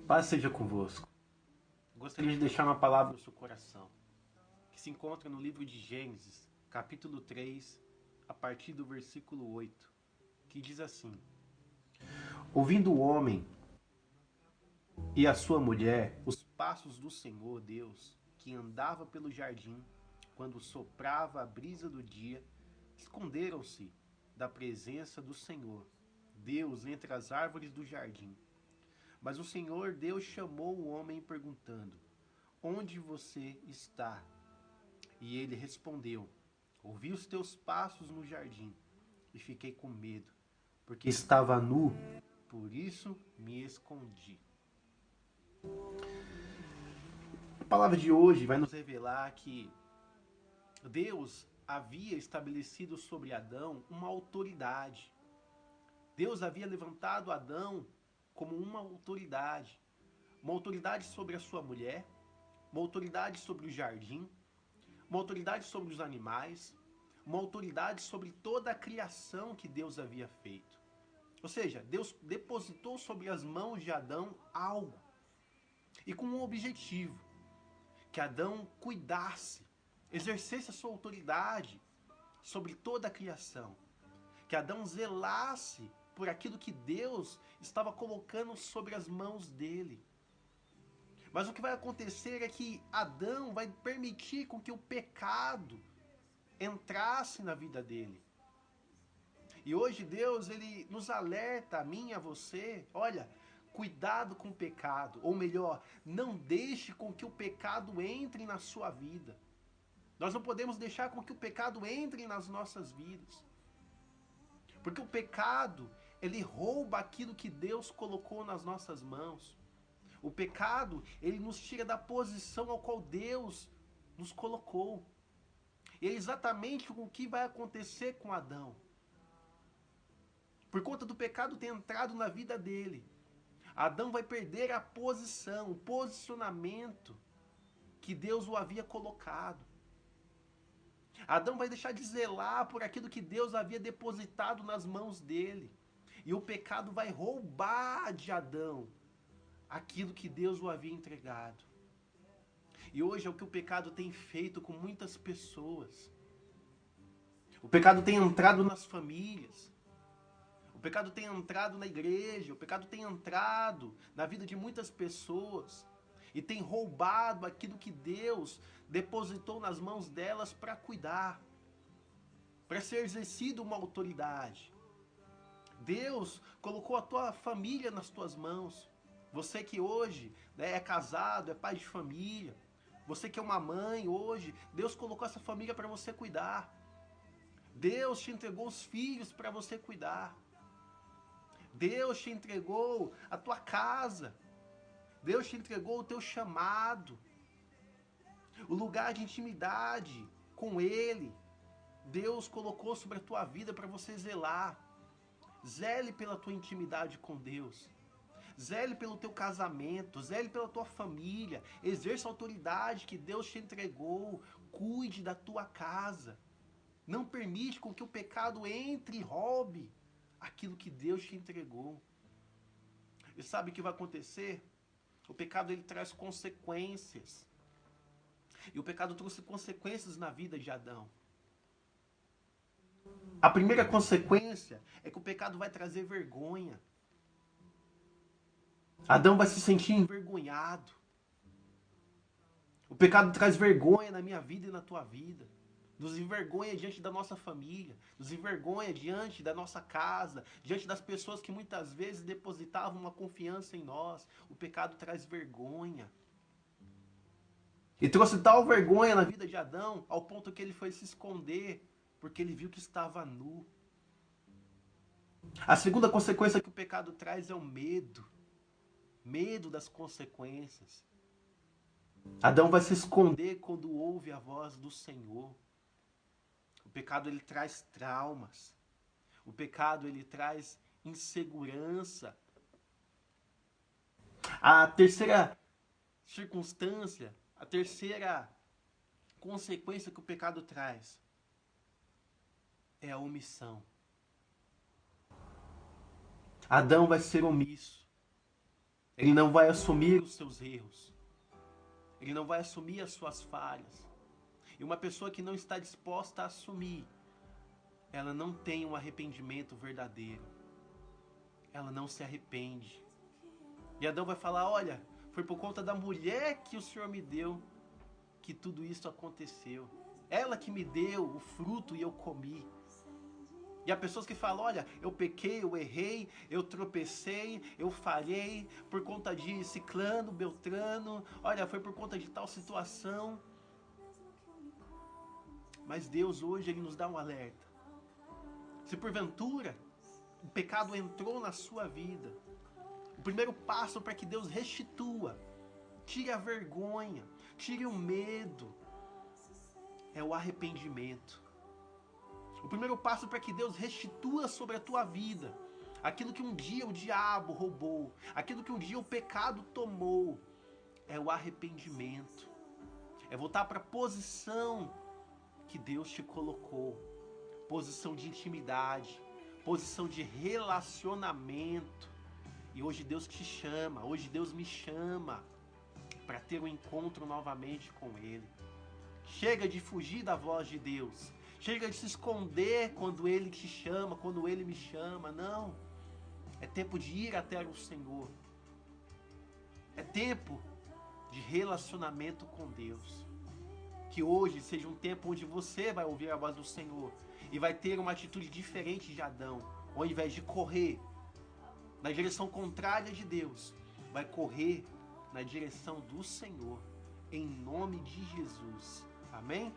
Paz seja convosco. Gostaria de deixar uma palavra no seu coração, que se encontra no livro de Gênesis, capítulo 3, a partir do versículo 8, que diz assim: Ouvindo o homem e a sua mulher os passos do Senhor Deus, que andava pelo jardim, quando soprava a brisa do dia, esconderam-se da presença do Senhor Deus entre as árvores do jardim. Mas o Senhor Deus chamou o homem perguntando: Onde você está? E ele respondeu: Ouvi os teus passos no jardim e fiquei com medo, porque estava nu, por isso me escondi. A palavra de hoje vai nos revelar que Deus havia estabelecido sobre Adão uma autoridade. Deus havia levantado Adão como uma autoridade sobre a sua mulher, uma autoridade sobre o jardim, uma autoridade sobre os animais, uma autoridade sobre toda a criação que Deus havia feito. Ou seja, Deus depositou sobre as mãos de Adão algo, e com um objetivo: que Adão cuidasse, exercesse a sua autoridade sobre toda a criação, que Adão zelasse por aquilo que Deus estava colocando sobre as mãos dele. Mas o que vai acontecer é que Adão vai permitir com que o pecado entrasse na vida dele. E hoje Deus, ele nos alerta, a mim e a você: olha, cuidado com o pecado, ou melhor, não deixe com que o pecado entre na sua vida. Nós não podemos deixar com que o pecado entre nas nossas vidas. Porque o pecado, ele rouba aquilo que Deus colocou nas nossas mãos. O pecado, ele nos tira da posição ao qual Deus nos colocou. E é exatamente o que vai acontecer com Adão. Por conta do pecado ter entrado na vida dele, Adão vai perder a posição, o posicionamento que Deus o havia colocado. Adão vai deixar de zelar por aquilo que Deus havia depositado nas mãos dele. E o pecado vai roubar de Adão aquilo que Deus o havia entregado. E hoje é o que o pecado tem feito com muitas pessoas. O pecado tem entrado nas famílias. O pecado tem entrado na igreja. O pecado tem entrado na vida de muitas pessoas. E tem roubado aquilo que Deus depositou nas mãos delas para cuidar, para ser exercido uma autoridade. Deus colocou a tua família nas tuas mãos. Você que hoje, né, é casado, é pai de família. Você que é uma mãe hoje, Deus colocou essa família para você cuidar. Deus te entregou os filhos para você cuidar. Deus te entregou a tua casa. Deus te entregou o teu chamado. O lugar de intimidade com Ele. Deus colocou sobre a tua vida para você zelar. Zele pela tua intimidade com Deus. Zele pelo teu casamento, zele pela tua família, exerça a autoridade que Deus te entregou, cuide da tua casa. Não permite com que o pecado entre e roube aquilo que Deus te entregou. E sabe o que vai acontecer? O pecado, ele traz consequências. E o pecado trouxe consequências na vida de Adão. A primeira consequência é que o pecado vai trazer vergonha. Adão vai se sentir envergonhado. O pecado traz vergonha na minha vida e na tua vida. Nos envergonha diante da nossa família. Nos envergonha diante da nossa casa. Diante das pessoas que muitas vezes depositavam uma confiança em nós. O pecado traz vergonha. E trouxe tal vergonha na vida de Adão, ao ponto que ele foi se esconder, porque ele viu que estava nu. A segunda consequência que o pecado traz é o medo. Medo das consequências. Adão vai se esconder quando ouve a voz do Senhor. O pecado, ele traz traumas. O pecado, ele traz insegurança. A terceira circunstância, a terceira consequência que o pecado traz é a omissão. Adão vai ser omisso. Ele não vai assumir os seus erros. Ele não vai assumir as suas falhas. E uma pessoa que não está disposta a assumir, ela não tem um arrependimento verdadeiro. Ela não se arrepende. E Adão vai falar, olha, foi por conta da mulher que o Senhor me deu que tudo isso aconteceu. Ela que me deu o fruto e eu comi. E há pessoas que falam, olha, eu pequei, eu errei, eu tropecei, eu falhei por conta de ciclano, beltrano, olha, foi por conta de tal situação. Mas Deus hoje, Ele nos dá um alerta. Se porventura o pecado entrou na sua vida, o primeiro passo para que Deus restitua, tire a vergonha, tire o medo, é o arrependimento. O primeiro passo para que Deus restitua sobre a tua vida aquilo que um dia o diabo roubou, aquilo que um dia o pecado tomou, é o arrependimento. É voltar para a posição que Deus te colocou, posição de intimidade, posição de relacionamento. E hoje Deus te chama, hoje Deus me chama para ter um encontro novamente com Ele. Chega de fugir da voz de Deus. Chega de se esconder quando Ele te chama, quando Ele me chama. Não. É tempo de ir até o Senhor. É tempo de relacionamento com Deus. Que hoje seja um tempo onde você vai ouvir a voz do Senhor e vai ter uma atitude diferente de Adão. Ao invés de correr na direção contrária de Deus, vai correr na direção do Senhor. Em nome de Jesus. Amém?